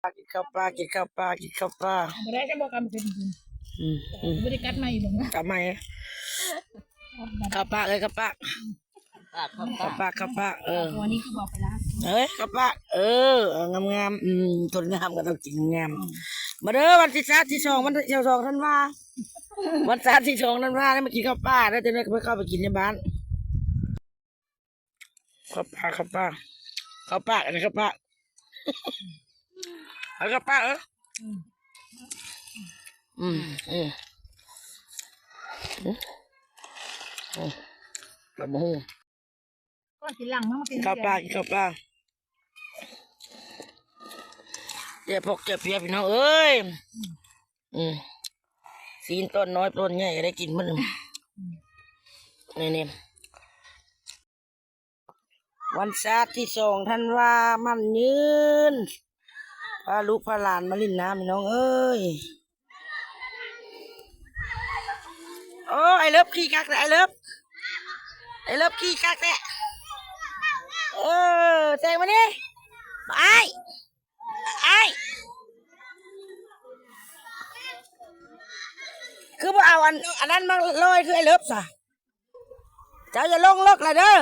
กินข้าวปลากินข้าวปลากินข้าวปลาไม่ได้จะบอกกันเป็นบริการใหม่หรอกนะกลับมาข้าวปลาเลยข้าวปลาข้าวปลาข้าวปลาวันนี้คือบอกไปแล้วเฮ้ยข้าวปลางามงามคนงามก็ต้องกินงามมาเด้อวันที่3ที่2วันที่2ท่านว่าวัน3ที่2ท่านว่าได้มากินข้าวปลาแล้วจะได้ไปเข้าไปกินในบ้านข้าวปลาข้าวปลาข้าวปลาอะไรข้าวปลาเอาข้าวปลากระมูก็กินหลังมั้งกินข้าวปลากินข้าวปลาเจ็บพกเจ็บเพียพี่น้องเอ้ยซีนต้นน้อยต้นใหญ่ได้กินมั้งนี่วันศาสตร์ที่2ท่านว่ามันยืนพาลูกพาหลานมาลิ้นน้ำพี่น้องเอ้ยโอ้ไอเลิฟขี้กักแต่ไอเลิฟขี้กักแต่แซงมาดิไอ้คือพอเอาอันนั้นมาลอยคือไอเลิฟซะเจ้าอย่าลงเลิกเลยเด้อ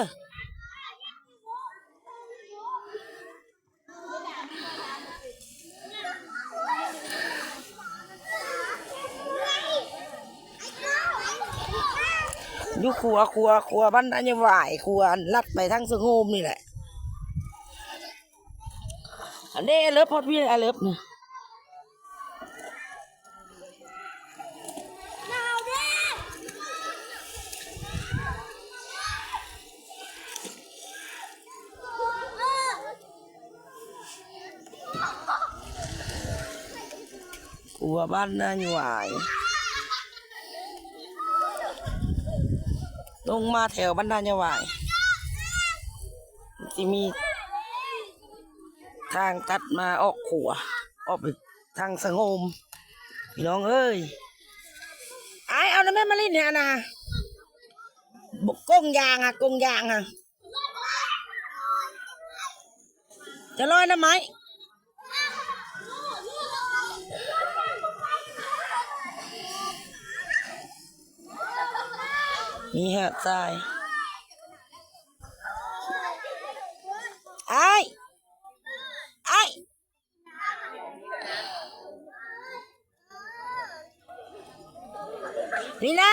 อยู่ครัวบ้านอันนี้ไหวครัวลัดไปทั้งสงมนี่แหละอันนี้เลิฟพอดพี่ไอเลิฟนี่ครัวบ้านอันนี้ไหวลงมาแถวบรรดาญาวายที่มีทางตัดมาออกขัวออกไปทางสงมพี่น้องเอ้ยไอเอาน้ำแม่มาลิ้นเนี่ยนะกงยางจะลอยน้ำไหมมีหาดทรายไอ้นี่นะ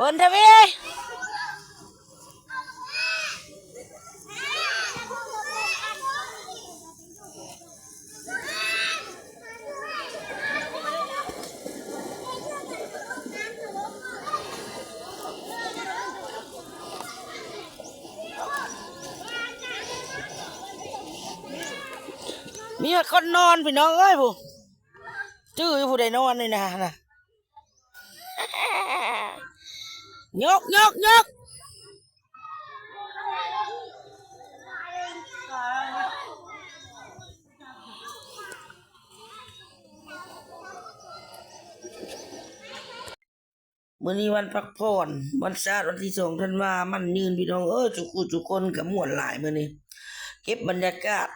คนทวีมีคนนอนพี่น้องเอ้ยผู้ชื่อผู้ใดนอนนี่นะยกมื้อนี้วันพักผ่อนวันศาสตร์วันที่2ธันวามันยืนพี่น้องเอ้ยทุกคนกับม่วนหลายมื้อนี้เก็บบรรยากาศ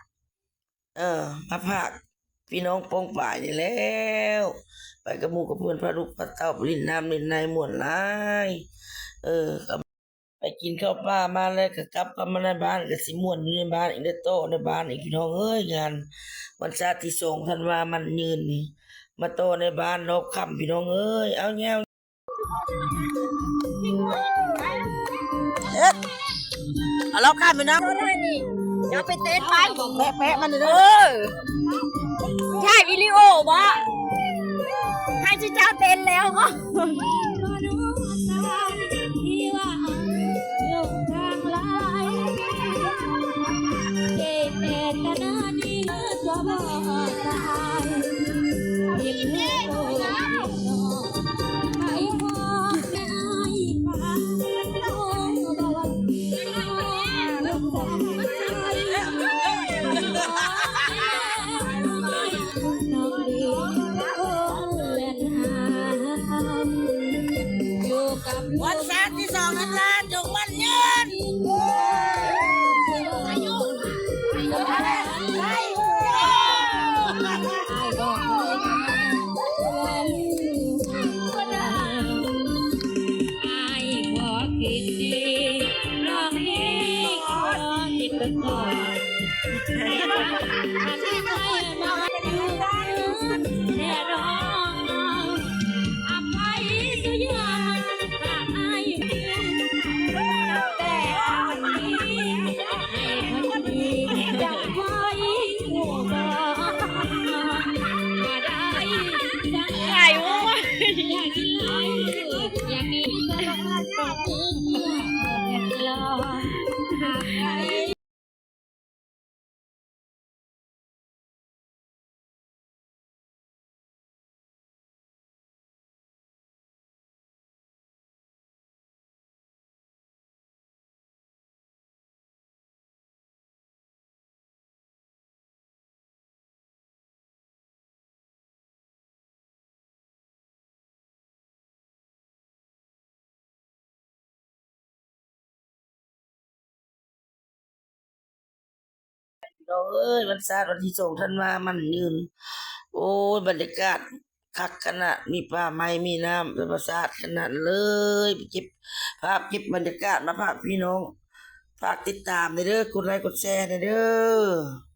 มาพากพี่น้องป้องป่ายนี่แล้วไปกับหมู่กับเพื่อนพระลูกพระเต้าลิ้นน้ำลิ้นในม่วนหลายไปกินข้าวปลามาแล้วก็กลับมาในบ้านก็สิม่วนอยู่ในบ้านอีกได้โตในบ้านอีกพี่น้องเอ้ยงานวันศาสตร์ที่2ธันวามันยืนนี่มาโตในบ้านรอบค่ำพี่น้องเอ้ยเอาแนวเอารอบค่ำพี่น้องอย่าไปเต้นไปแปะมันเด้อใช่วิดีโอวะให้เจ้าเต้นแล้วก็ทางลาย ก็บ่ตายยิ้มให้โลกยิ้มนอกไปขอแม่อ้ายฟ้าโอ้บ่ว่าน้องฟ้าน้องดีโอ้เล่นหาอยู่กับ วันศาสตร์ที่2นั้นล้านจงมันยืน อายุอายุอะไรไอ้บอกเลยวันก็ได้ไอ้ขอคิดดีร้องให้ขอคิดก่อนอันที่ไม่มาอยู่กันแน่รออภัยสุยานฝากไอ้แต่วันนี้ให้คนดีจะไว้หัวบ่มาได้จะไก่วะอยากกินไหลอยากมีก็ต้องรอหากใครน้องเอ้ยวันศาสตร์วันที่2ธันวามันยืนโอ้ยบรรยากาศคักขนาดมีป่าไม้มีน้ำเป็นประสาทขนาดเลยไปเก็บภาพเก็บบรรยากาศมาฝากพี่น้องฝากติดตามในเด้อกดไลค์กดแชร์ในเด้อ